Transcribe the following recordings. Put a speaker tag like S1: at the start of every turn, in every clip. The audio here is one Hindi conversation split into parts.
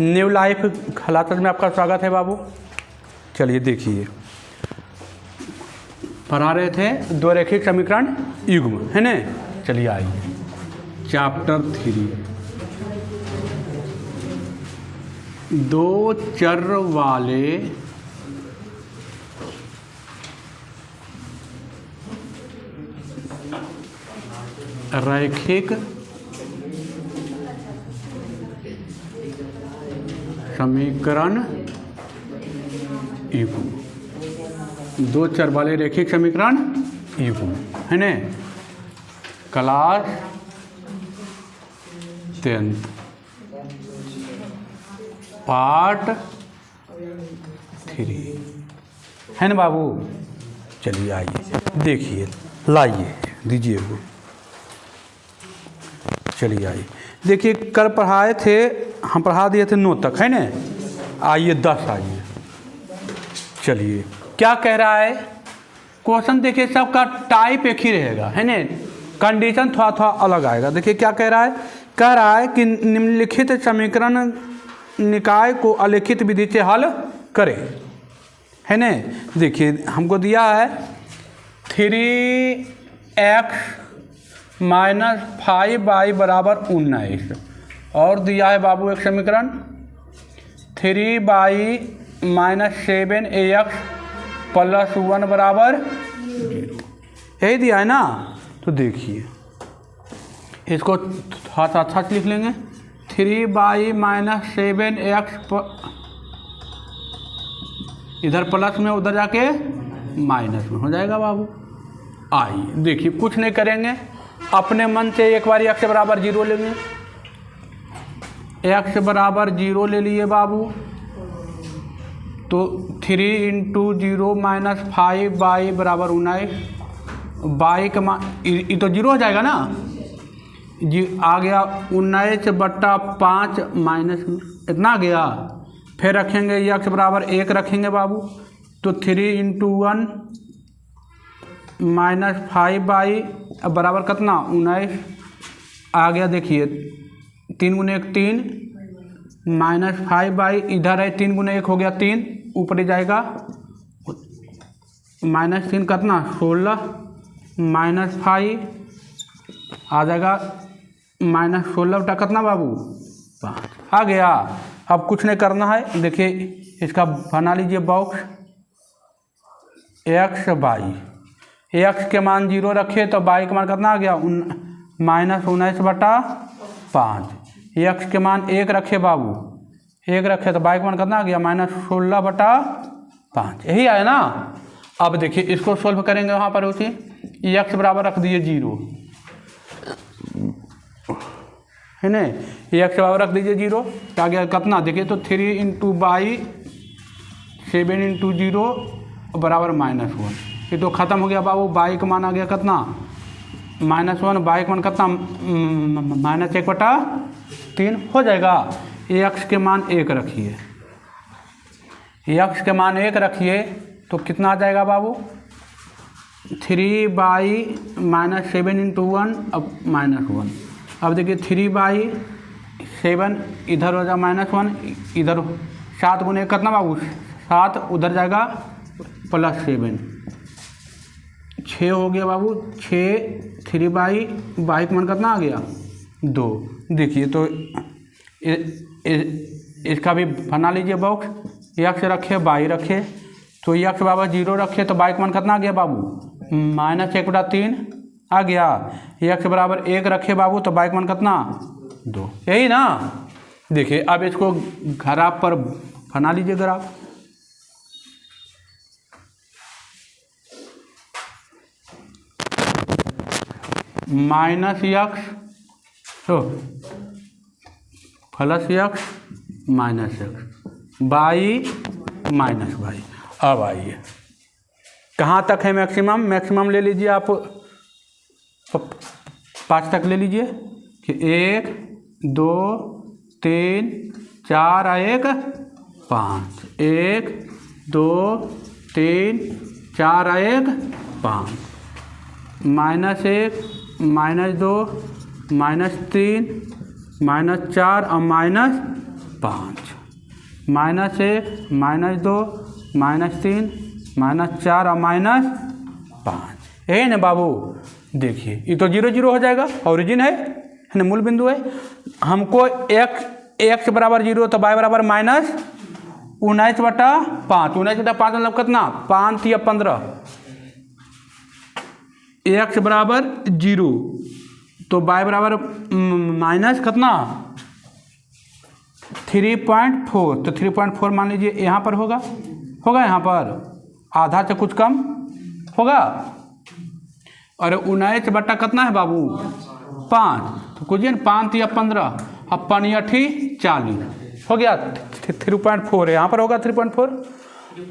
S1: न्यू लाइफ क्लासेस में आपका स्वागत है बाबू। चलिए देखिए, पढ़ा रहे थे दो रेखिक समीकरण युग्म, है ना। चलिए आइए चैप्टर 3, दो चर वाले रैखिक समीकरण युग्म, दो चर वाले रैखिक समीकरण युग्म, है ना। क्लास 10 पार्ट 3, है ना बाबू। चलिए आइए देखिए, लाइए दीजिए वो। चलिए आइए देखिए, कल पढ़ाए थे, हम पढ़ा दिए थे 9 तक, है ना। आइए 10 आइए। चलिए क्या कह रहा है क्वेश्चन, देखिए सबका टाइप एक ही रहेगा, है ना। कंडीशन थोड़ा थोड़ा अलग आएगा। देखिए क्या कह रहा है कि निम्नलिखित समीकरण निकाय को अलिखित विधि से हल करें, है ना। देखिए हमको दिया है 3x - 5y = 19 और दिया है बाबू एक समीकरण 3y - 7ax + 1 = 0, यही दिया है ना। तो देखिए इसको थोड़ा सा अच्छा से लिख लेंगे। 3y - 7x इधर प्लस में, उधर जाके माइनस में हो जाएगा बाबू। आइए देखिए, कुछ नहीं करेंगे, अपने मन से एक बार x = 0 लेंगे। x = 0 ले लिए बाबू, तो 3 × 0 - 5y = 19। y का मान ये तो 0 हो जाएगा ना जी, आ गया 19/5 माइनस इतना आ गया। फिर रखेंगे x = 1 रखेंगे बाबू, तो 3 × 1 - 5y बराबर कितना 19 आ गया। देखिए 3 × 1 3 - 5y इधर है, 3 × 1 हो गया 3, ऊपर ही जाएगा -3 कितना 16 - 5 आ जाएगा -16 बटा कितना बाबू 5 आ गया। अब कुछ नहीं करना है, देखिए इसका बना लीजिए बॉक्स। x y, x के मान 0 रखे तो y का मान कितना आ गया -19/5। x के मान 1 रखे बाबू, 1 रखे तो y का मान कितना आ गया -16/5, यही आया ना। अब देखिए इसको सोल्व करेंगे, वहाँ पर उसी x बराबर रख दिए 0, है ना। x बराबर रख दीजिए 0, क्या गया कितना, देखिए तो 3 × y 7 × 0 = -1। ये तो ख़त्म हो गया बाबू। y का मान आ गया कितना -1, y का मान कितना -1/3 हो जाएगा। x के मान 1 रखिए, x के मान 1 रखिए तो कितना आ जाएगा बाबू 3y - 7 × 1 अब -1। अब देखिए 3y 7 इधर हो जाएगा -1, इधर 7 × 1 कितना बाबू 7, उधर जाएगा +7, 6 हो गया बाबू 6। 3y का मान कितना आ गया 2। देखिए तो इसका भी बना लीजिए बॉक्स। x रखे y रखे, तो x = 0 रखे तो y का मान कितना आ गया बाबू -1/3 आ गया। x = 1 रखे बाबू तो y का मान कितना 2, यही ना। देखिए अब इसको ग्राफ पर बना लीजिए ग्राफ। -x तो +x -x y -y। अब आइए कहाँ तक है मैक्सिमम, मैक्सिमम ले लीजिए आप 5 तक ले लीजिए कि 1 2 3 4 1 5, 1 2 3 4 1 5, -1 -2 -3 -4 और -5। -1 -2 -3 -4 और -5, यही ना बाबू। देखिए ये तो 0 0 हो जाएगा, ओरिजिन है ना, मूल बिंदु है। हमको x बराबर 0 तो y बराबर -19/5। 19/5 मतलब कितना, 5 या 15। x बराबर 0 तो y बराबर माइनस कितना 3.4, तो 3.4 मान लीजिए यहाँ पर होगा यहाँ पर आधा से कुछ कम होगा। और 19 बटा कितना है बाबू 5, तो कुछ 5 या 15, अब 5 या 40 हो गया। 3.4 है यहाँ पर होगा 3.4।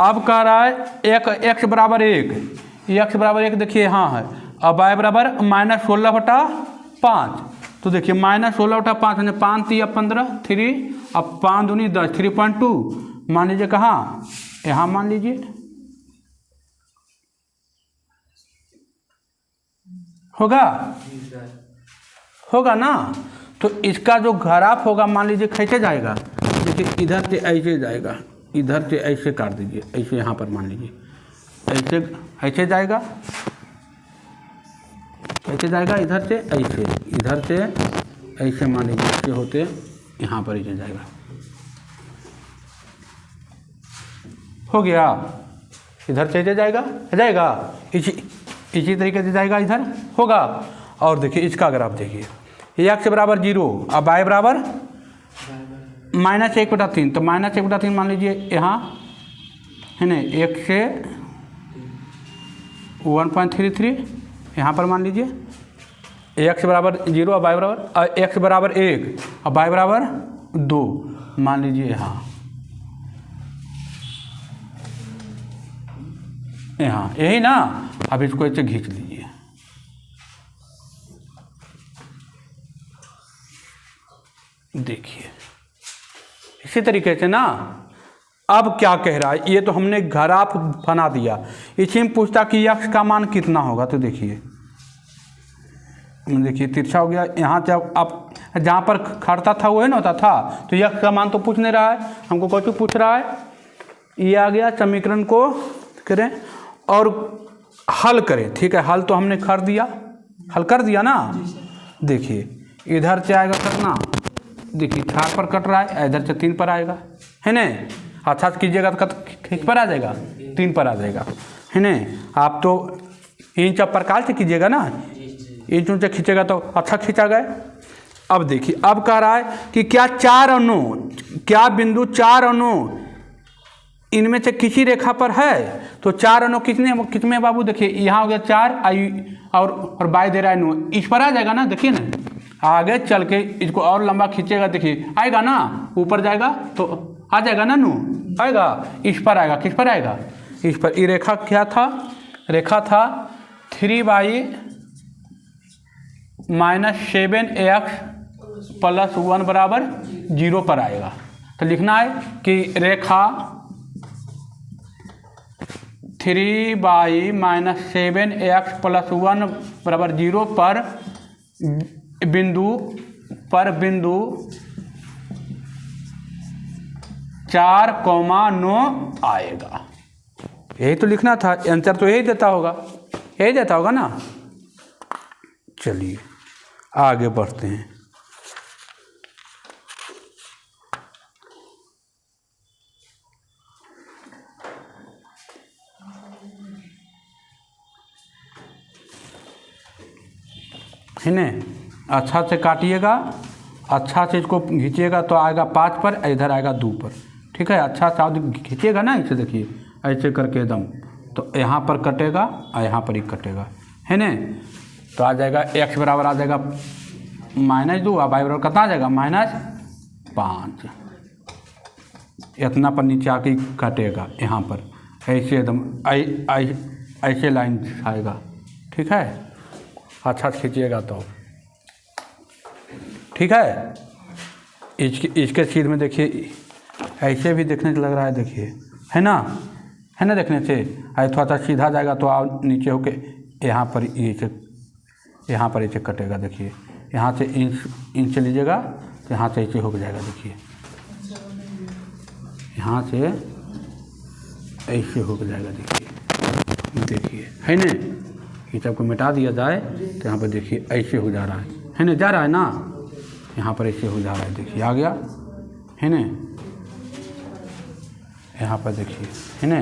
S1: अब कह रहा है x बराबर 1, x बराबर 1 देखिए यहाँ है। अब y बराबर -16/5, तो देखिए -16/5 यानी 5 या 15, 3, अब 5 दूनी 10, 3.2 मान लीजिए कहाँ, यहाँ मान लीजिए होगा ना। तो इसका जो ग्राफ होगा मान लीजिए कैसे जाएगा, देखिए इधर से ऐसे जाएगा, इधर से ऐसे काट दीजिए, ऐसे यहाँ पर मान लीजिए ऐसे जाएगा, इधर से ऐसे, इधर से ऐसे मान लीजिए ऐसे होते यहाँ पर ऐसे जाएगा। हो गया, इधर से ऐसे जाएगा इसी तरीके से जाएगा, इधर होगा। और देखिए इसका ग्राफ देखिए, x बराबर 0 अब y बराबर -1/3, तो -1/3 मान लीजिए यहाँ है ना, 1 से 1.33 यहाँ पर मान लीजिए x बराबर 0 और y बराबर x बराबर 1 और y बराबर 2 मान लीजिए यहाँ यही ना। अब इसको ऐसे खींच लीजिए, देखिए इसी तरीके से ना। अब क्या कह रहा है, ये तो हमने ग्राफ बना दिया, इसी में पूछता कि x का मान कितना होगा। तो देखिए तिरछा हो गया, यहाँ से अब जहाँ पर खड़ता था वो है ना होता था, तो x का मान तो पूछ नहीं रहा है हमको, क्यों पूछ रहा है। ये आ गया, समीकरण को करें और हल करें, ठीक है। हल तो हमने हल कर दिया ना। देखिए इधर से आएगा कितना, देखिए 4 पर कट रहा है, इधर से 3 पर आएगा, है ना। अच्छा से कीजिएगा तो किस पर आ जाएगा, 3 पर आ जाएगा, है ना। आप तो इंच और प्रकार से कीजिएगा ना, इंच से खींचेगा तो अच्छा खींचा गया। अब देखिए अब कह रहा है कि क्या बिंदु 4 अणु इनमें से किसी रेखा पर है। तो 4 अणु कितने बाबू, देखिए यहाँ हो गया 4 और बाई दे रहा है 9, इस पर आ जाएगा ना। देखिए ना आगे चल के इसको और लंबा खींचेगा, देखिए आएगा ना, ऊपर जाएगा तो आ जाएगा ना 9 आएगा, इस पर आएगा, किस पर आएगा, इस पर। ये रेखा क्या था, रेखा था 3y -7x + 1 बराबर 0 पर आएगा। तो लिखना है कि रेखा 3y -7x + 1 बराबर 0 पर बिंदु 4,9 आएगा। यही तो लिखना था, आंसर तो यही देता होगा ना। चलिए आगे बढ़ते हैं। है ना, अच्छा से काटिएगा, अच्छा से इसको खींचिएगा तो आएगा 5 पर, इधर आएगा 2 पर, ठीक है। अच्छा से खींचिएगा ना, इसे देखिए ऐसे करके एकदम, तो यहाँ पर कटेगा और यहाँ पर ही कटेगा, है ना। तो आ जाएगा x बराबर आ जाएगा -2 और y बराबर कितना आ जाएगा -5। इतना पर नीचे आके कटेगा, यहाँ पर ऐसे एकदम ऐसे लाइन आएगा, ठीक है। अच्छा से खींचिएगा तो ठीक है। इसके सीध में देखिए ऐसे भी देखने से लग रहा है, देखिए है ना देखने से थोड़ा सा सीधा जाएगा तो आप नीचे होके यहाँ पर ऐसे कटेगा। देखिए यहाँ से इंच लीजिएगा तो यहाँ से ऐसे हो जाएगा, देखिए यहाँ से ऐसे हो जाएगा। देखिए है ना, ये सबको मिटा दिया जाए तो यहाँ पर देखिए ऐसे हो जा रहा है ना, जा रहा है ना, यहाँ पर ऐसे हो जा रहा है। देखिए आ गया है ना, यहाँ पर देखिए है ना,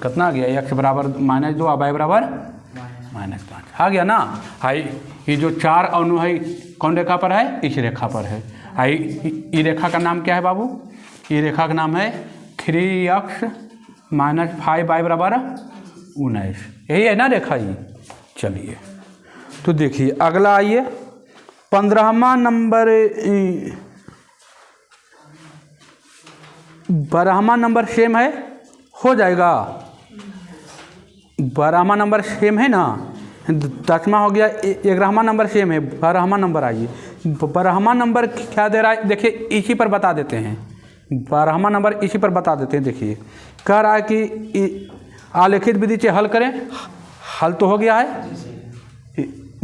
S1: कितना आ गया, x बराबर -2 और y बराबर -5 आ गया ना। हाई ये जो 4 और 9 है कौन रेखा पर है, इस रेखा पर है। हाई ये रेखा का नाम क्या है बाबू, ये रेखा का नाम है 3x - 5y बराबर 19, यही है ना रेखा ये। चलिए तो देखिए अगला आइए 15वां नंबर, 12वां नंबर सेम है, हो जाएगा। 12वां नंबर सेम है ना, 10वां हो गया, 11वां नंबर सेम है, 12वां नंबर आइए। 12वां नंबर क्या दे रहा है, देखिए इसी पर बता देते हैं। 12वां नंबर इसी पर बता देते हैं। देखिए कह रहा है कि आलेखित विधि से हल करें, हल तो हो गया है।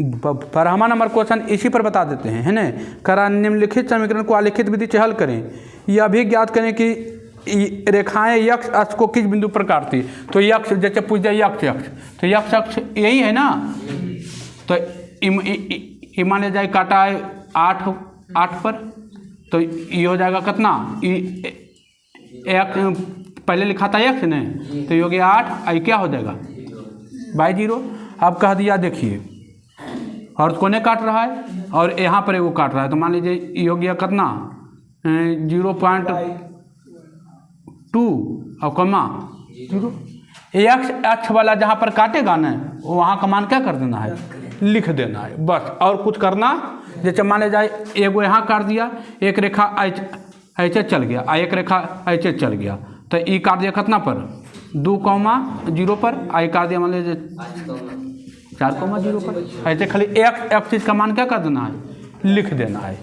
S1: 12वां नंबर क्वेश्चन इसी पर बता देते हैं, है ना। कह रहा निम्नलिखित समीकरण को आलेखित विधि से हल करें, यह भी ज्ञात करें कि रेखाएं यक्ष अक्ष को किस बिंदु पर काटती है। तो यक्ष जैसे पूछ जाए यक्ष अक्ष, तो यक्ष अक्ष यही है ना। तो मान लिया जाए काटा है 8 पर, तो ये हो जाएगा कितना, पहले लिखा था यक्ष ने, तो ये हो गया 8, आई क्या हो जाएगा बाई 0। अब कह दिया देखिए, और कोने काट रहा है और यहाँ पर वो काट रहा है, तो मान लीजिए ये हो गया कितना 0.2 और कमा 0। एक्स अक्ष वाला जहाँ पर काटेगा ना, वहाँ का मान क्या कर देना है, लिख देना है बस, और कुछ करना। जैसे मान ले जाए एगो यहाँ काट दिया, एक रेखा ऐसे चल गया, एक रेखा ऐसे चल गया, तो ई काट दिया कितना पर 2,0 पर, आई काट दिया मान लीजिए 4,0 पर। ऐसे खाली एक चीज़ का मान क्या कर देना है, लिख देना है,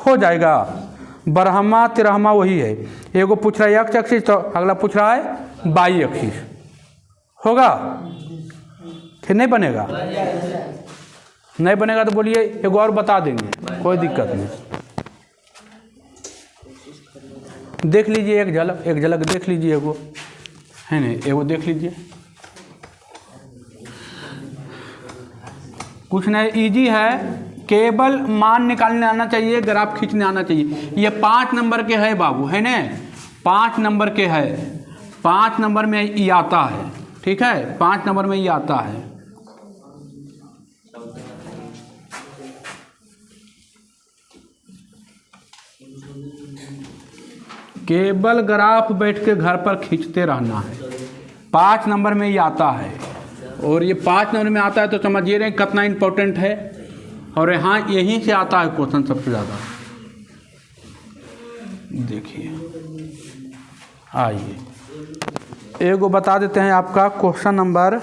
S1: हो जाएगा। 12वां 13वां वही है। एगो पूछ रहा है एक्स एक्सिस, तो अगला पूछ रहा है वाई एक्सिस, होगा फिर नहीं बनेगा, नहीं बनेगा तो बोलिए एगो और बता देंगे, कोई दिक्कत नहीं। देख लीजिए एक झलक देख लीजिए, एगो है ना, एगो देख लीजिए, कुछ नहीं, इजी है, केवल मान निकालने आना चाहिए, ग्राफ खींचने आना चाहिए। ये 5 नंबर के है बाबू, है ना, 5 नंबर के है, 5 नंबर में ये आता है, ठीक है, 5 नंबर में ये आता है। केवल ग्राफ बैठ के घर पर खींचते रहना है, 5 नंबर में ये आता है, और ये 5 नंबर में आता है तो समझिए रहे कितना इम्पोर्टेंट है। और यहाँ यहीं से आता है क्वेश्चन सबसे ज़्यादा। देखिए आइए एगो बता देते हैं आपका क्वेश्चन नंबर,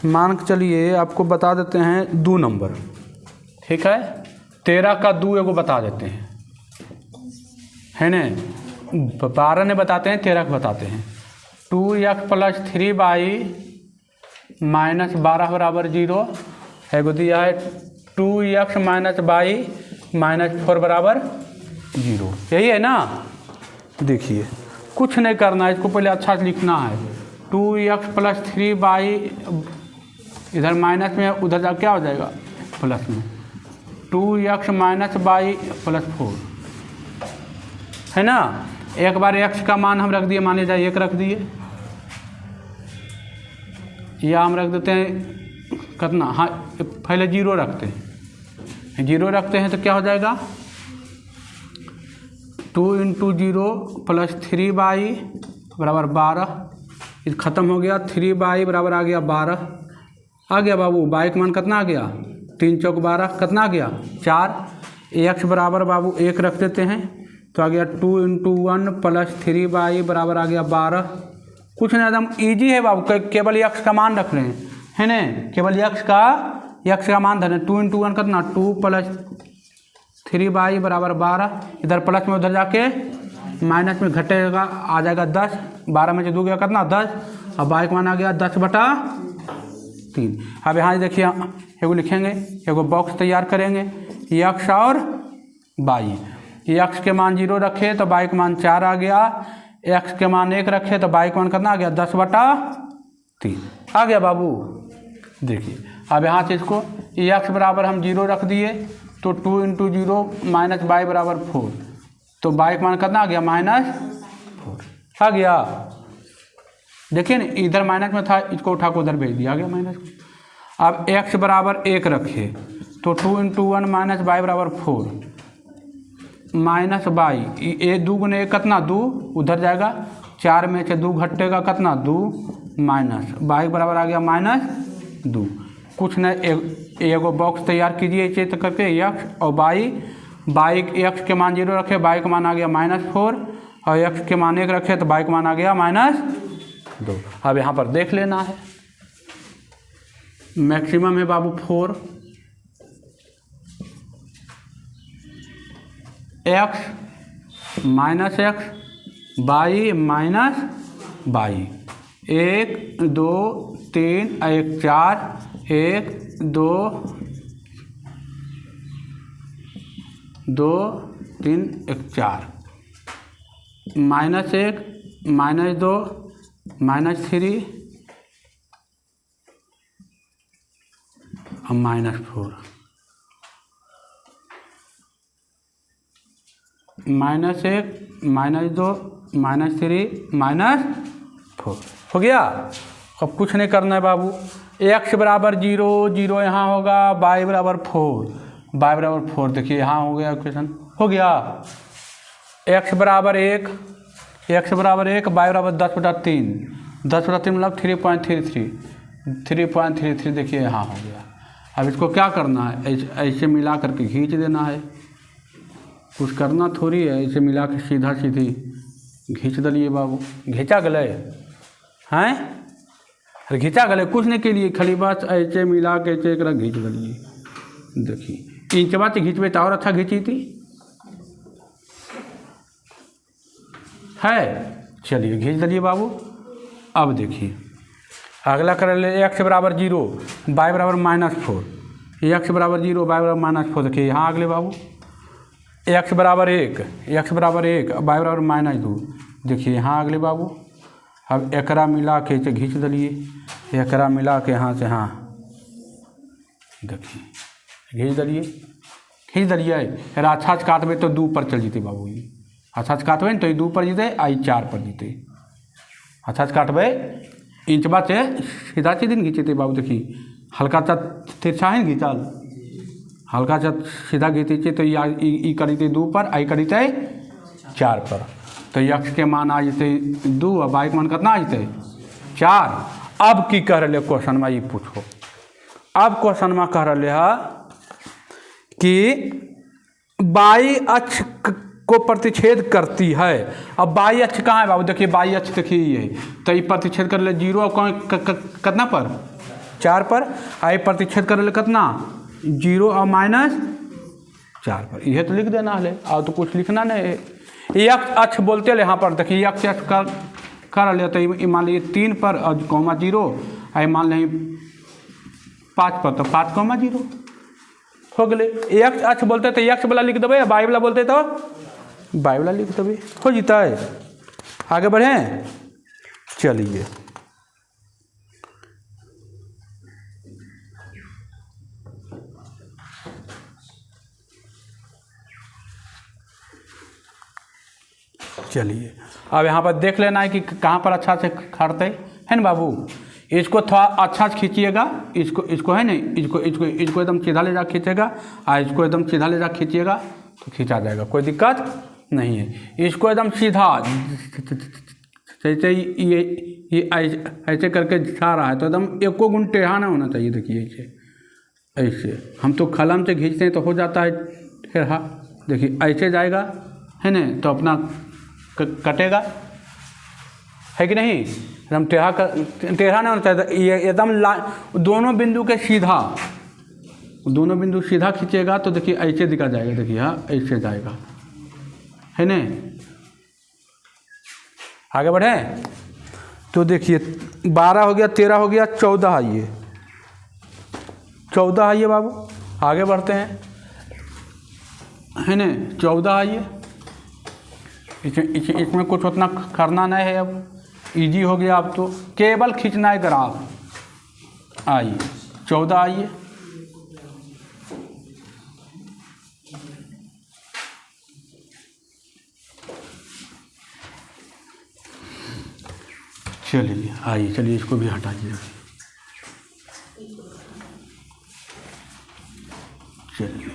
S1: मान के चलिए आपको बता देते हैं 2 नंबर, ठीक है, 13 का 2 एगो बता देते हैं, है ना। 12 ने बताते हैं, 13 को बताते हैं। 2x + 3y - 12 बराबर 0, एगो दिया है 2x - y - 4 बराबर 0, यही है ना। देखिए कुछ नहीं करना है, इसको पहले अच्छा से लिखना है। 2x + 3y, इधर माइनस में, उधर जा क्या हो जाएगा प्लस में, 2x - y + 4, है ना। एक बार x का मान हम रख दिए, मान लीजिए 1 रख दिए, या हम रख देते हैं कितना, हाँ पहले 0 रखते हैं, 0 रखते हैं तो क्या हो जाएगा 2 × 0 + 3y बराबर 12, ये ख़त्म हो गया। 3y बराबर आ गया 12, आ गया बाबू, y का मान कितना आ गया 3 × 12, कितना आ गया 4। x बराबर बाबू 1 रख देते हैं, तो आ गया 2 × 1 + 3y बराबर आ गया 12। कुछ नहीं, एकदम ईजी है बाबू, केवल x का मान रख रहे हैं, है ना, केवल x का मान धरें। 2 × 1 कितना 2 + 3y बराबर 12, इधर प्लस में उधर जाके माइनस में घटेगा, आ जाएगा 10, 12 में से 2 गया कितना 10, अब y का मान आ गया 10/3। अब यहाँ देखिए एगो लिखेंगे, एगो बॉक्स तैयार करेंगे, x और y, x के मान 0 रखे तो y का मान 4 आ गया, एक्स के मान 1 रखे तो बाई का मान कितना आ गया 10/3 आ गया बाबू। देखिए अब यहाँ से इसको एक्स बराबर हम 0 रख दिए तो 2 × 0 माइनस बाई बराबर 4, तो बाई का मान कितना आ गया -4 आ गया। देखिए ना इधर माइनस में था, इसको उठा को उधर भेज दिया, आ गया माइनस। अब एक्स बराबर 1 रखे तो 2 × 1 माइनस बाई बराबर 4 माइनस बाई, ए 2 × 1 कितना 2 उधर जाएगा, 4 में से 2 घटेगा कितना 2 माइनस बाई बराबर आ गया -2। कुछ नहीं, एगो बॉक्स तैयार कीजिए इसे तो करके एक्स और बाई एक्स के मान 0 रखे, बाई का मान आ गया -4 और एक्स के मान 1 रखे तो बाई का मान आ गया -2। अब यहाँ पर देख लेना है, मैक्सिमम है बाबू 4, x minus x by minus by, 1 2 3 1 4 1 2 2 3 1 4 -1 -2 -3 और -4 -1 -2 -3 -4 हो गया। अब कुछ नहीं करना है बाबू, एक्स बराबर 0 0 यहाँ होगा, बाई बराबर 4 देखिए यहाँ हो गया क्वेश्चन, हो गया। एक्स बराबर 1 बाई बराबर 10/3 मतलब 3.33 देखिए यहाँ हो गया। अब इसको क्या करना है, ऐसे मिला करके खींच देना है, कुछ करना थोड़ी है, ऐसे मिला के सीधा सीधी खींच दलिए बाबू, घिंचा गले हैं, अरे घिंचा गले कुछ नहीं के लिए, खाली बस ऐसे मिला के ऐसे एक घींच दलिए। देखिए इंचवा से खींचवे तो और अच्छा खींची थी है, चलिए खींच दलिए बाबू। अब देखिए अगला कर ले, एक्स बराबर 0 बाई बराबर -4, एक्स बराबर 0 बाई बराबर -4 देखिए यहाँ अगले बाबू, एक्स बराबर 1 बाई बराबर -2 देखिए यहाँ अगले बाबू। अब एकरा मिला के इसे खींच दलिए, एकरा मिला के यहाँ से हाँ देखिए खींच दलिए। अच्छा से काटबे तो 2 पर चल जीते बाबू, ये अच्छा से काटबे तो 2 पर जीते आई 4 पर जीते, अच्छा से काटबे इंचबा से सीधा सीधी खींचते बाबू। देखिए हल्का सा तिरछा है घींचल, हल्का सा सीधा घींचे तो ई करीते 2 पर, आई करीते 4 पर, तो एक्स के मान आ जते 2 और बाई के मान कितना आ जते 4। अब की कह रहे क्वेश्चन में ये पूछो, अब क्वेश्चन में कह रहे है कि बाई अक्ष को प्रतिच्छेद करती है। अब बाई अक्ष कहाँ है बाबू, देखिए बाई अक्ष देखिए ये, तो ये प्रतिच्छेद कर ले 0 और कितना पर 4 पर, आई प्रतिच्छेद कर ले कितना 0 और -4 पर, यह तो लिख देना है और तो कुछ लिखना नहीं है। एक अक्ष बोलते ले यहाँ पर देखिए, एक अक्ष कर ले तो मान लीजिए 3 पर और कॉमा 0, आई मान ली 5 पर तो 5,0 हो गए। एक अक्ष बोलते तो एक्स वाला लिख देवे, बाई वाला बोलते तो बाई वाला लिख देवे, हो जीता है। आगे बढ़ें, चलिए अब यहाँ पर देख लेना है कि कहाँ पर अच्छा से खड़ते है ना बाबू। इसको थोड़ा अच्छा से खींचिएगा, इसको है ना, इसको एकदम सीधा ले जा खींचेगा और इसको एकदम सीधा ले जा खींचिएगा तो खींचा जाएगा, कोई दिक्कत नहीं है। इसको एकदम सीधा जैसे ये ऐसे करके जा रहा है तो एकदम एको गुण टेढ़ा ना होना चाहिए। देखिए ऐसे हम तो कलम से खींचते हैं तो हो जाता है टेढ़ा, देखिए ऐसे जाएगा है ना तो अपना कटेगा, है कि नहीं, एकदम टेढ़ा नहीं होना चाहिए, ये एकदम दोनों बिंदु के सीधा, दोनों बिंदु सीधा खींचेगा तो देखिए ऐसे दिखा जाएगा, देखिए हाँ ऐसे जाएगा, है ना। आगे बढ़े तो देखिए 12 हो गया, 13 हो गया, 14 आइए, 14 आइए बाबू, आगे बढ़ते हैं, है ना। 14 आइए, इसमें कुछ उतना करना नहीं है, अब इजी हो गया। अब तो केवल खींचना है ग्राफ। आइए 14 आइए, चलिए आइए, चलिए इसको भी हटाइए। चलिए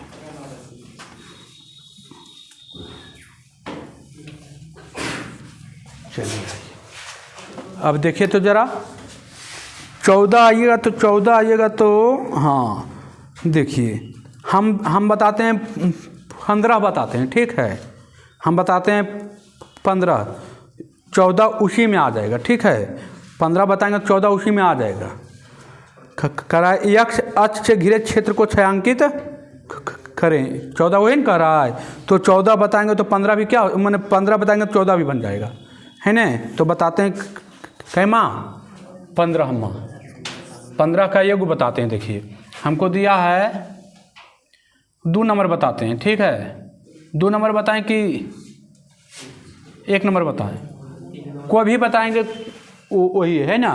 S1: चलिए अब देखिए तो ज़रा 14 आइएगा तो 14 आइएगा तो हाँ देखिए हम बताते हैं 15 बताते हैं, ठीक है, हम बताते हैं 15, 14 उसी में आ जाएगा, ठीक है, 15 बताएंगे 14 उसी में आ जाएगा। करा यक्ष अक्ष से घिरे क्षेत्र को छायांकित करें, 14 वही ना कह रहा है, तो 14 बताएंगे तो 15 भी क्या मैंने 15 बताएंगे तो 14 भी बन जाएगा, है ना। तो बताते हैं कैमा 15 माँ, 15 का योग बताते हैं। देखिए हमको दिया है 2 नंबर बताते हैं, ठीक है, 2 नंबर बताएं कि 1 नंबर बताएं, कोई भी बताएंगे वही है ना।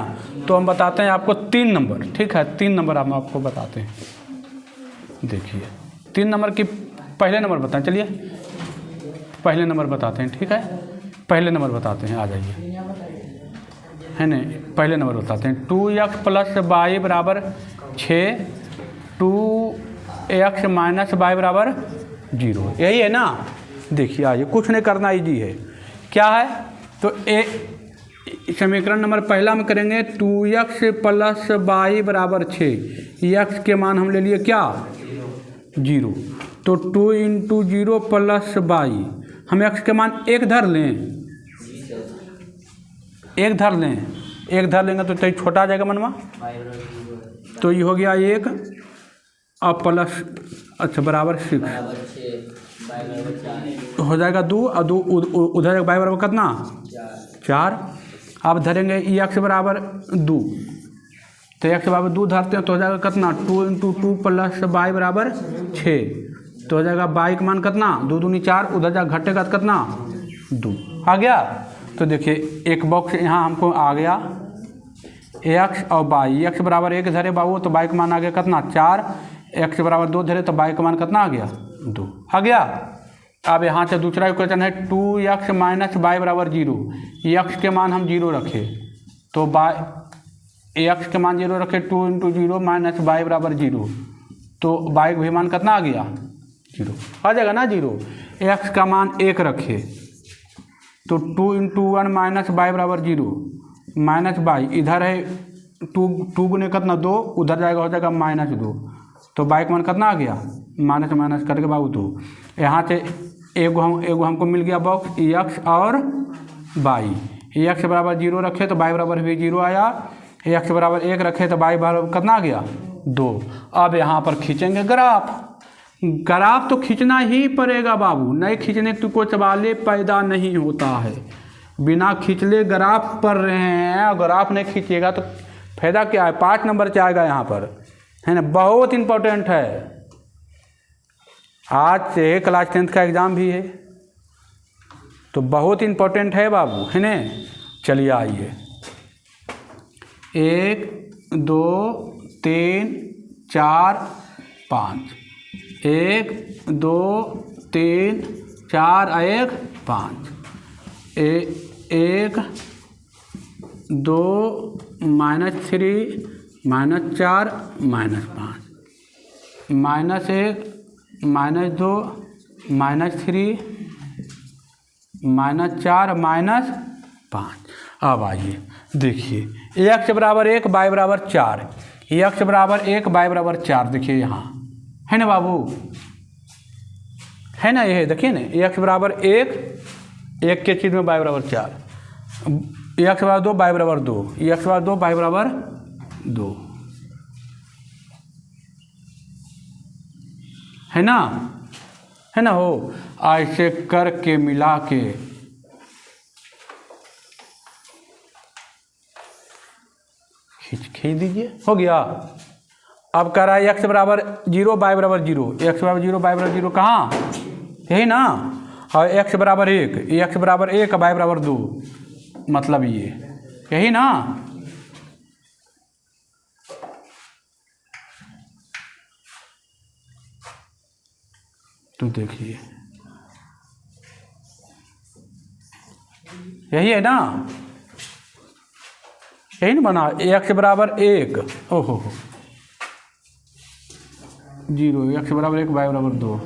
S1: तो हम बताते हैं आपको 3 नंबर, ठीक है, 3 नंबर हम आपको बताते हैं। देखिए 3 नंबर की पहले नंबर बताएं, चलिए पहले नंबर बताते हैं, ठीक है, पहले नंबर बताते हैं, आ जाइए, है ना, पहले नंबर बताते हैं 2x + y बराबर 6, 2x - y बराबर 0, यही है ना। देखिए आइए, कुछ नहीं करना, इजी है, क्या है तो समीकरण नंबर पहला में करेंगे 2x + y बराबर 6, x के मान हम ले लिए क्या 0, तो 2 × 0 + y, हम x के मान 1 धर लें, 1 धर लें, 1 धर लेंगे तो छोटा आ जाएगा मनवा, तो ये हो गया 1 और प्लस अच्छा बराबर 6 तो हो जाएगा 2 और 2 उधर y बराबर कितना 4। अब धरेंगे x बराबर 2, तो x बराबर 2 धरते हैं तो हो जाएगा कितना 2 × 2 + y बराबर 6, तो हो जाएगा y का मान कितना 2 दूनी 4, उधर जा घटेगा तो कितना 2 आ गया। तो देखिए एक बॉक्स यहाँ हमको आ गया x और y, x बराबर 1 धरे बाबू तो y का मान आ गया कितना 4, x बराबर 2 धरे तो y का मान कितना आ गया 2 आ गया। अब यहाँ से दूसरा इक्वेशन है 2x - y बराबर 0, x के मान हम 0 रखे तो x के मान 0 रखे 2 × 0 - y बराबर 0, तो y का भी मान कितना आ गया 0 आ जाएगा ना 0। x का मान 1 रखे तो 2 × 1 - y बराबर 0, माइनस y इधर है 2 गुने कितना 2, उधर जाएगा हो जाएगा -2, तो y का मान कितना आ गया माइनस माइनस करके बाबू 2। यहाँ से एगो हमको मिल गया बॉक्स x और y, x बराबर 0 रखे तो y बराबर भी 0 आया, x बराबर 1 रखे तो y बराबर कितना आ गया 2। अब यहाँ पर खींचेंगे ग्राफ, ग्राफ तो खींचना ही पड़ेगा बाबू, नहीं खींचने की कोई सवाल पैदा नहीं होता है, बिना खींचले ग्राफ पढ़ रहे हैं और ग्राफ नहीं खींचिएगा तो फायदा क्या है। 5 नंबर से आएगा यहाँ पर, है ना, बहुत इम्पोर्टेंट है। आज से क्लास 10th का एग्ज़ाम भी है तो बहुत इम्पोर्टेंट है बाबू, है ना। चलिए आइए 1 2 3 4 5, 1 2 3 4 1 5, 1 2 -3 -4 -5, -1 -2 -3 -4 -5। अब आइए देखिए x बराबर 1 y बराबर 4, x बराबर 1 y बराबर 4, देखिए यहाँ है ना बाबू, है ना, ये देखिए ना x बराबर 1 के चीज़ में y बराबर 4, x बराबर 2 y बराबर 2, x बराबर 2 y बराबर 2, है ना हो। ऐसे करके मिला के खींच दीजिए, हो गया। अब कह रहा है x बराबर 0 y बराबर 0, x बराबर 0 y बराबर 0 कहाँ, यही ना। और x बराबर 1, x बराबर 1 y बराबर 2, मतलब ये यही ना। तो देखिए यही है ना, यही ना बना, x बराबर 1, ओहो 0, x बराबर 1 y बराबर 2,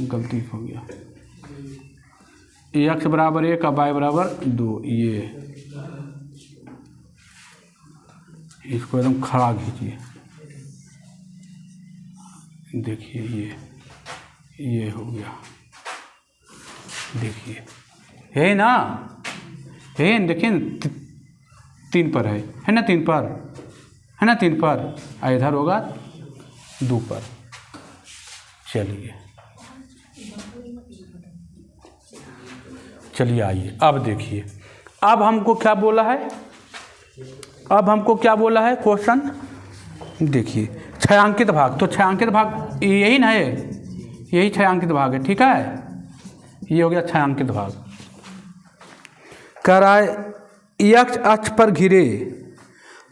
S1: गलती हो गया, x बराबर 1 और y बराबर 2, ये इसको एकदम खड़ा खींचिए, देखिए ये हो गया, देखिए यही ना, यही देखिए 3 पर है ना, 3 पर है ना, 3 पर, इधर होगा 2 पर। चलिए आइए अब देखिए, अब हमको क्या बोला है, अब हमको क्या बोला है क्वेश्चन, देखिए छायांकित भाग, तो छायांकित भाग यही ना है, यही छायांकित भाग है, ठीक है, ये हो गया छायांकित भाग। कह रहा है x अक्ष पर घिरे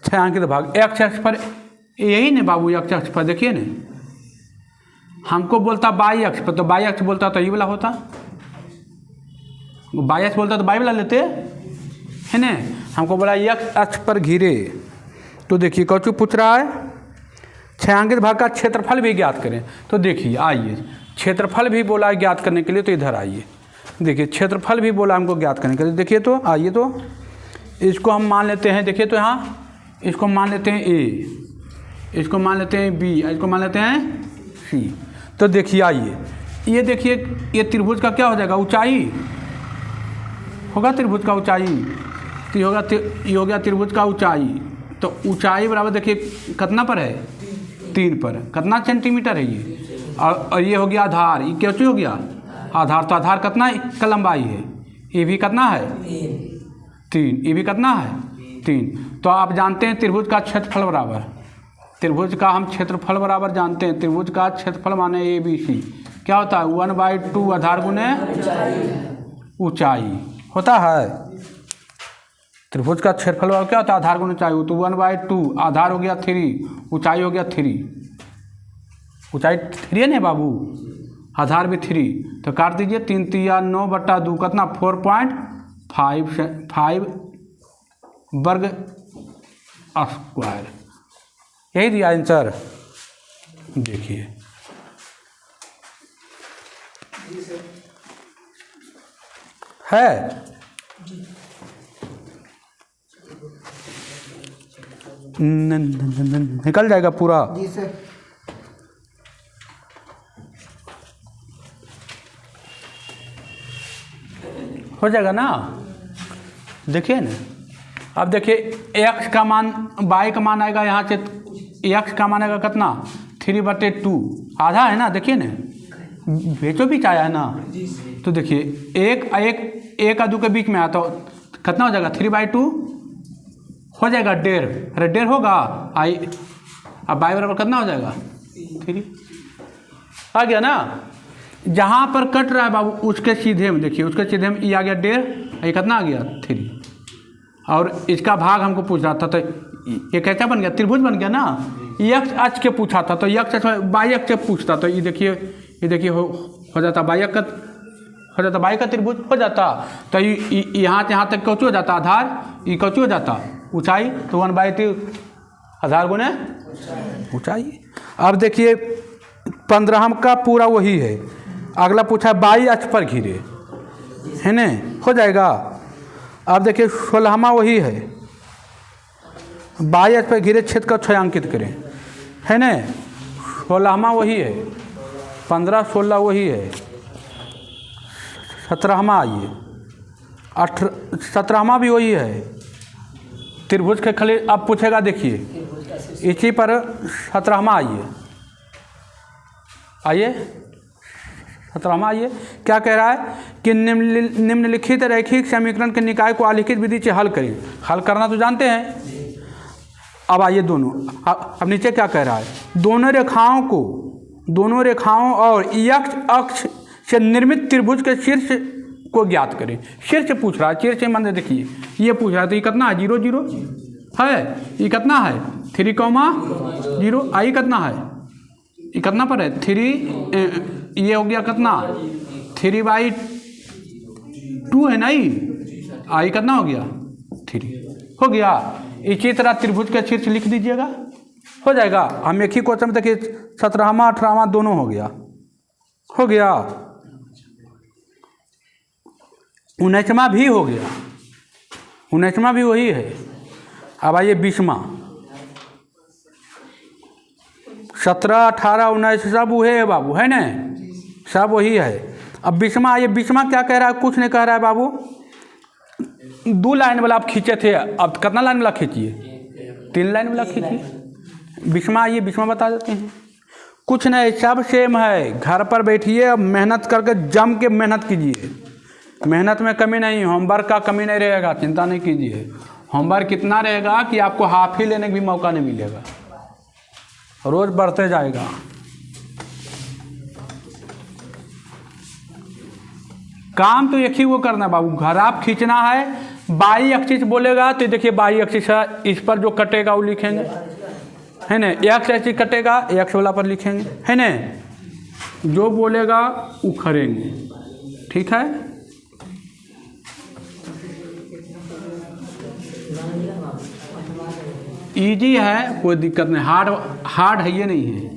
S1: छायांकित भाग, x अक्ष पर, यही ना बाबू, x अक्ष पर देखिए ना, हमको बोलता y अक्ष पर, तो y अक्ष बोलता तो ये वाला होता, y अक्ष बोलता तो y वाला लेते है ना, हमको बोला x अक्ष पर घिरे। तो देखिए कौचू पूछ रहा है, छायांकित भाग का क्षेत्रफल भी ज्ञात करें। तो देखिए आइए, क्षेत्रफल भी बोला है ज्ञात करने के लिए, तो इधर आइए, देखिए क्षेत्रफल भी बोला हमको ज्ञात करने के लिए। देखिए तो आइए, तो इसको हम मान लेते हैं, देखिए तो यहाँ इसको मान लेते हैं A, इसको मान लेते हैं B, इसको मान लेते हैं C। तो देखिए आइए, ये देखिए ये त्रिभुज का क्या हो जाएगा, ऊंचाई होगा, त्रिभुज का ऊंचाई, तो ये हो गया त्रिभुज का ऊंचाई। तो ऊंचाई बराबर देखिए कितना पर है, 3 पर, कितना सेंटीमीटर है ये, और ये हो गया आधार, ये क्या हो गया आधार, तो आधार कितना का लंबाई है, ये भी कितना है 3, ये भी कितना है 3। तो आप जानते हैं त्रिभुज का क्षेत्रफल बराबर, त्रिभुज का हम क्षेत्रफल बराबर जानते हैं, त्रिभुज का क्षेत्रफल माने ABC क्या होता है 1/2 आधार गुने ऊंचाई होता है। त्रिभुज का क्षेत्रफल बराबर क्या होता है, आधार गुने ऊंचाई, तो 1/2 आधार हो गया 3, ऊंचाई हो गया 3, ऊंचाई 3 है ना बाबू, आधार भी 3, तो काट दीजिए 3 3 9/2 कितना 4.55 वर्ग स्क्वायर, यही दिया आंसर। देखिए है, निकल जाएगा पूरा।
S2: जी सर।
S1: हो जाएगा ना, देखिए ना, अब देखिए x का मान, y का मान आएगा यहाँ से, x का मान आएगा कितना 3/2, आधा है ना, देखिए ना बेचो बीच आया है ना, तो देखिए एक और 2 के बीच में आया, तो कितना हो जाएगा 3/2 हो जाएगा 1.5, अरे 1.5 होगा, अब y बराबर कितना हो जाएगा 3, आ गया ना। जहाँ पर कट रहा है बाबू उसके सीधे में देखिए, उसके सीधे में ये आ गया 1.5, ये कितना आ गया 3, और इसका भाग हमको पूछ रहा था, तो ये कैसा बन गया त्रिभुज बन गया ना, x अक्ष के पूछा था, तो x अक्ष y अक्ष से पूछता, तो ये देखिए हो जाता y अक्ष हो जाता, y का त्रिभुज हो जाता, तो यहाँ से यहाँ तक कौचू हो जाता आधार, ये कौचू हो जाता ऊंचाई, तो 1/2 आधार गुने ऊंचाई। अब देखिए 15 का पूरा वही है, अगला पूछा y अक्ष पर घिरे, है ना, हो जाएगा। अब देखिए 16वां वही है, y अक्ष पर घिरे क्षेत्र का छायांकित करें, है ना, 16वां वही है, 15 16 वही है, 17वां आइए, 17वां भी वही है, त्रिभुज के खाली अब पूछेगा, देखिए इसी पर 17वां आइए 17वां आइए, क्या कह रहा है कि निम्नलिखित रैखिक समीकरण के निकाय को आलेखित विधि से हल करें। हल करना तो जानते हैं, अब आइए दोनों, अब नीचे क्या कह रहा है, दोनों रेखाओं और x अक्ष से निर्मित त्रिभुज के शीर्ष को ज्ञात करें। शीर्ष पूछ रहा है, शीर्ष मान देखिए ये पूछ रहा है, तो ये कितना है 0 0 है, ये कितना है 3,0। आई कितना है, ये कितना पर है 3, ये हो गया कितना 3/2 है नहीं, आई कितना हो गया 3 हो गया। इसी तरह त्रिभुज का शीर्ष लिख दीजिएगा, हो जाएगा। हम एक ही क्वेश्चन में देखिए 17वां 18वां दोनों हो गया, 19वां भी हो गया, 19वां भी वही है। अब आइए 20वां, 17 18 19 सब वही है बाबू, है ना, सब वही है। अब 20वां आइए, 20वां क्या कह रहा है, कुछ नहीं कह रहा है बाबू। 2 लाइन वाला आप खींचे थे, अब कितना लाइन वाला खींचिए, 3 लाइन वाला खींचिए। 20वां आइए, 20वां बता देते हैं। कुछ नहीं, सब सेम है। घर पर बैठिए, अब मेहनत करके जम के मेहनत कीजिए, मेहनत में कमी नहीं, होमवर्क का कमी नहीं रहेगा, चिंता नहीं कीजिए। होमवर्क कितना रहेगा कि आपको हाफ ही लेने का भी मौका नहीं मिलेगा, रोज बढ़ते जाएगा। काम तो एक ही वो करना है बाबू, घर आप खींचना है। बाई एक्सिस बोलेगा तो देखिए बाई एक्सिस है, इस पर जो कटेगा वो लिखेंगे, है ना। एक्स एक्सिस कटेगा, एक्स वाला पर लिखेंगे, है ना। जो बोलेगा वो करेंगे, ठीक है। इजी है, कोई दिक्कत नहीं, हार्ड है ये नहीं है।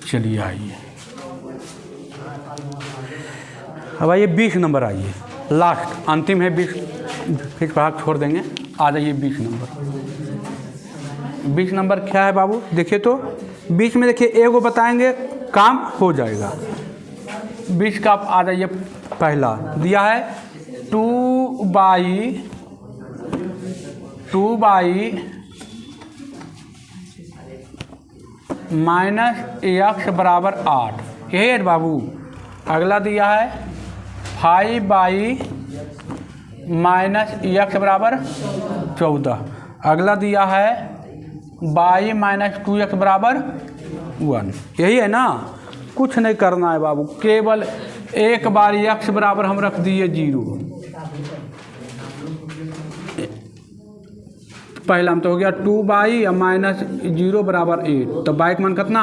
S1: चलिए आइए, अब आइए 20 नंबर, आइए लास्ट अंतिम है 20, फिर भाग छोड़ देंगे। आ जाइए 20 नंबर। 20 नंबर क्या है बाबू, देखिए तो 20 में देखिए एगो बताएंगे, काम हो जाएगा। 20 का आप आ जाइए, पहला दिया है 2 बाई -x बराबर 8, यही है बाबू। अगला दिया है 5 बाई -x बराबर 14। अगला दिया है बाई -2x बराबर 1, यही है ना। कुछ नहीं करना है बाबू, केवल एक बार x बराबर हम रख दिए 0। पहला हम तो हो गया 2 बाई -0 बराबर 8, तो बाई का मान कितना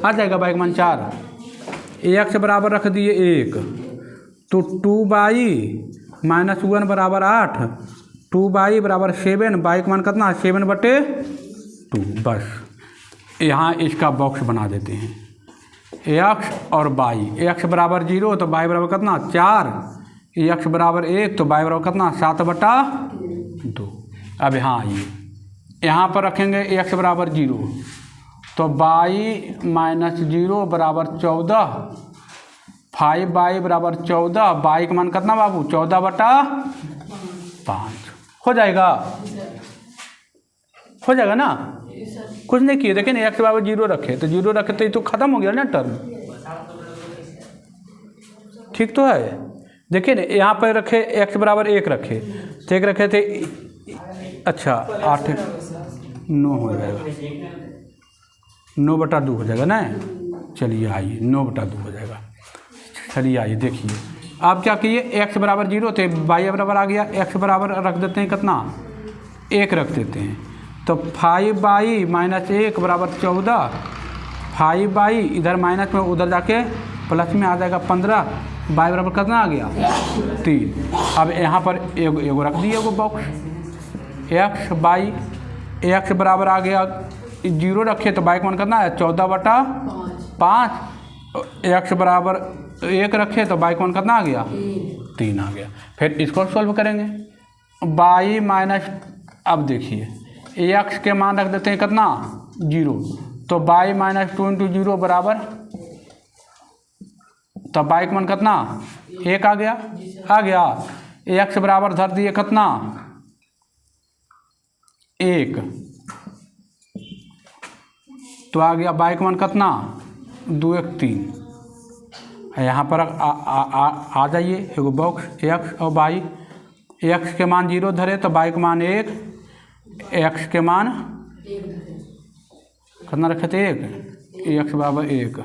S1: आ जाएगा, बाई का मान 4। x बराबर रख दिए 1, तो 2 बाई -1 बराबर 8, 2 बाई बराबर 7, बाई का मान कितना 7/2। बस यहाँ इसका बॉक्स बना देते हैं। x और बाई, x बराबर 0 तो बाई बराबर कितना 4, x बराबर 1 तो बाई बराबर कितना 7/2। अब यहाँ आइए, यहाँ पर रखेंगे x बराबर 0, तो बाई -0 बराबर 14, 5 बाई बराबर 14, बाई का मान कितना बाबू 14/5 हो जाएगा, हो जाएगा ना। कुछ नहीं किए, देखें x बराबर 0 रखे तो 0 रखे तो ये तो खत्म हो गया ना टर्म, ठीक तो है। देखिए ना यहाँ पर रखे x बराबर 1 रखे, तो 1 रखे थे, अच्छा 8 9 हो जाएगा, 9/2 हो जाएगा ना। चलिए आइए 9/2 हो जाएगा। चलिए आइए देखिए, आप क्या किए, x बराबर 0 थे, बाई बराबर आ गया, x बराबर रख देते हैं कितना 1 रख देते हैं, तो 5 बाई -1 बराबर 14, 5 बाई इधर माइनस में उधर जाके प्लस में आ जाएगा 15, बाई बराबर कितना आ गया 3। अब यहाँ पर एगो रख दिए, एगो बॉक्स x बाई, x बराबर आ गया 0 रखे तो बाई का मान कितना है 14/5, x बराबर 1 रखे तो बाई का मान कितना आ गया 3 आ गया। फिर इसको सॉल्व करेंगे, बाई माइनस, अब देखिए x के मान रख देते हैं कितना 0, तो बाई -2 × 0 बराबर, तो बाई का मान कितना 1 आ गया। x बराबर धर दिए कितना 1, तो आ गया बाई का मान कितना 2 1 3। यहाँ पर आ जाइए, एगो बॉक्स x और बाई, x के मान 0 धरे तो बाई का मान 1, एक्स के मान कितना रखे थे 1, एक्स बराबर 1,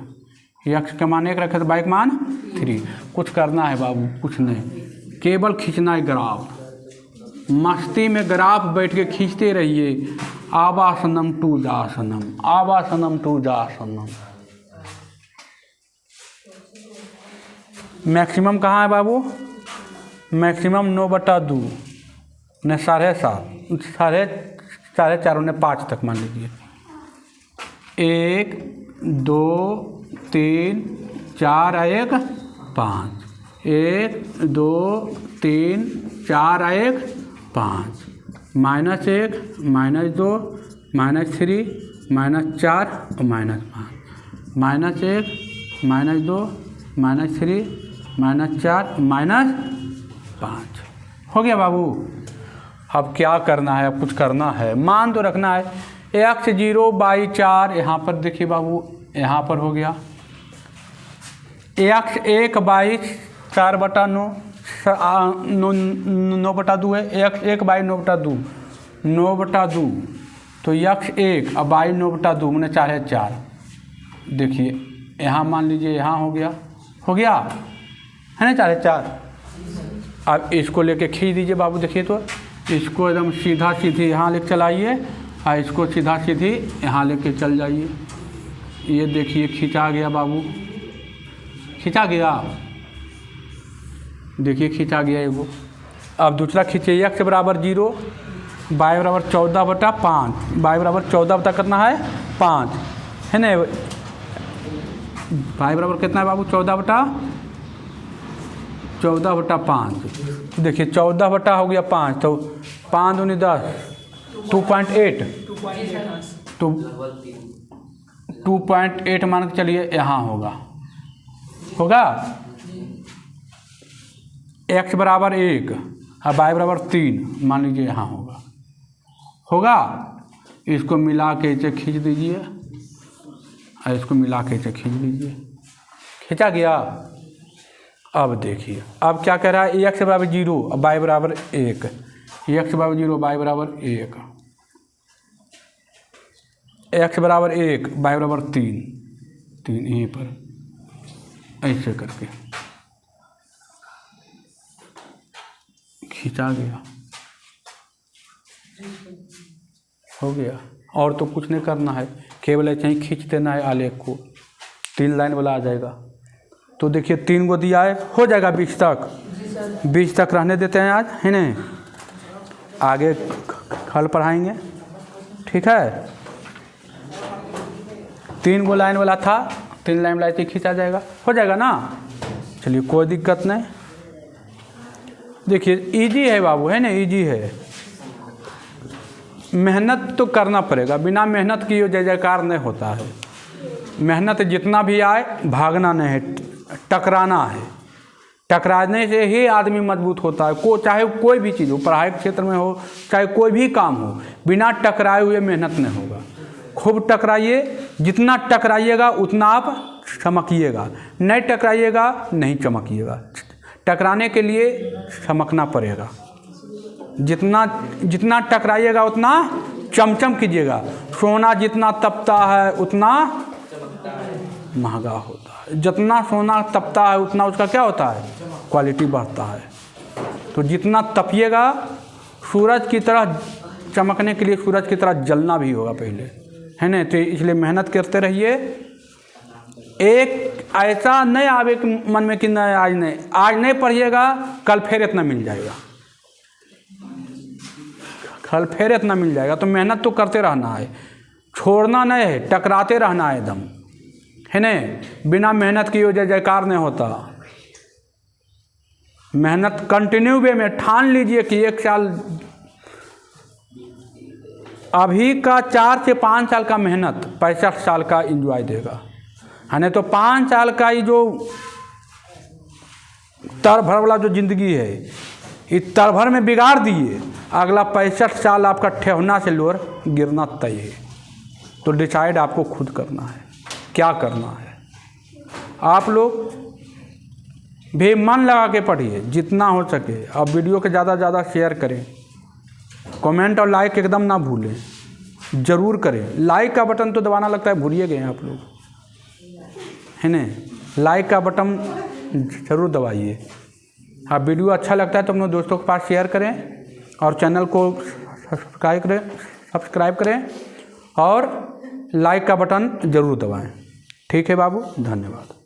S1: एक्स के मान 1 रखे थे, y का मान 3। कुछ करना है बाबू, कुछ नहीं, केवल खींचना है ग्राफ। मस्ती में ग्राफ बैठ के खींचते रहिए। आवासनम टू जासनम, आवासनम टू जासनम। मैक्सिमम कहाँ है बाबू? मैक्सिमम 9/2 ने 7.5 साढ़े 4 ने 5 तक मान लीजिए। 1 2 3 4 1 5, 1 2 3 4 1 5, -1 -2 -3 -4 और -5, -1 -2 -3 -4 -5। हो गया बाबू। अब क्या करना है? अब कुछ करना है, मान तो रखना है। x 0/4 यहाँ पर देखिए बाबू, यहाँ पर हो गया x 1/4/9 9/2 है, x 1/9/2 9/2, तो x 1 और y 9/2 मैंने 4/4। देखिए यहाँ मान लीजिए, यहाँ हो गया है ना 4/4। अब इसको लेके खींच दीजिए बाबू। देखिए तो इसको एकदम सीधा सीधी यहाँ लेके चलाइए और इसको सीधा सीधी यहाँ लेके चल जाइए। ये देखिए खींचा गया बाबू, खींचा गया, देखिए खींचा गया एगो। अब दूसरा खींचिए, x बराबर 0, y बराबर 14/5, y बराबर 14 कितना है 5 है ना। y बराबर कितना है बाबू? 14/5। देखिए 14 हो गया 5, तो 5 दूनी 10, 2.8 तो 2.8 मान के चलिए यहाँ होगा x बराबर 1 और y बराबर 3 मान लीजिए यहाँ होगा। इसको मिला के इसे खींच दीजिए और इसको मिला के इसे खींच लीजिए। खींचा गया। अब देखिए अब क्या कह रहा है, x बराबर 0 और y बराबर 1, x बराबर 0 y बराबर 1, x बराबर 1 y बराबर 3 यहीं पर ऐसे करके खींचा गया, हो गया। और तो कुछ नहीं करना है, केवल ऐसे ही खींच देना है आलेख को। 3 लाइन वाला आ जाएगा। तो देखिए 3 को दिया है, हो जाएगा 20 तक। 20 तक रहने देते हैं आज, है ना, आगे कल पढ़ाएंगे, ठीक है। 3 गो लाइन वाला था, 3 लाइन वाला ऐसे खींचा जाएगा, हो जाएगा ना। चलिए कोई दिक्कत नहीं। देखिए इजी है बाबू, है ना, इजी है। मेहनत तो करना पड़ेगा, बिना मेहनत किए जय जयकार नहीं होता है। मेहनत जितना भी आए भागना नहीं है, टकराना है। टकराने से ही आदमी मजबूत होता है। चाहे कोई भी चीज़ हो, पढ़ाई के क्षेत्र में हो, चाहे कोई भी काम हो, बिना टकराए हुए मेहनत नहीं होगा। खूब टकराइए, जितना टकराइएगा उतना आप चमकिएगा, नहीं टकराइएगा नहीं चमकिएगा। टकराने के लिए चमकना पड़ेगा। जितना टकराइएगा उतना चमचम कीजिएगा। सोना जितना तपता है उतना महंगा होता है। जितना सोना तपता है उतना उसका क्या होता है, क्वालिटी बढ़ता है। तो जितना तपिएगा, सूरज की तरह चमकने के लिए सूरज की तरह जलना भी होगा पहले, है ना। तो इसलिए मेहनत करते रहिए। एक ऐसा नहीं आवे मन में कि नहीं आज नहीं पढ़िएगा, कल फिर इतना मिल जाएगा, कल फिर इतना मिल जाएगा। तो मेहनत तो करते रहना है, छोड़ना नहीं है, टकराते रहना है एकदम, है ना। बिना मेहनत किए जय जयकार नहीं होता। मेहनत कंटिन्यू वे में ठान लीजिए कि 1 साल, अभी का 4 से 5 साल का मेहनत 65 साल का एंजॉय देगा, है ना। तो 5 साल का ही जो तर भर वाला जो जिंदगी है, इस तर भर में बिगाड़ दिए, अगला 65 साल आपका ठेहुना से लोर गिरना तय है। तो डिसाइड आपको खुद करना है क्या करना है। आप लोग भी मन लगा के पढ़िए जितना हो सके। अब वीडियो के ज़्यादा से ज़्यादा शेयर करें। कमेंट और लाइक एकदम ना भूलें, ज़रूर करें। लाइक का बटन तो दबाना लगता है भूल ही गए आप लोग, है ना। लाइक का बटन ज़रूर दबाइए। हाँ, वीडियो अच्छा लगता है तो अपने दोस्तों के पास शेयर करें और चैनल को सब्सक्राइब करें और लाइक का बटन ज़रूर दबाएं। ठीक है बाबू, धन्यवाद।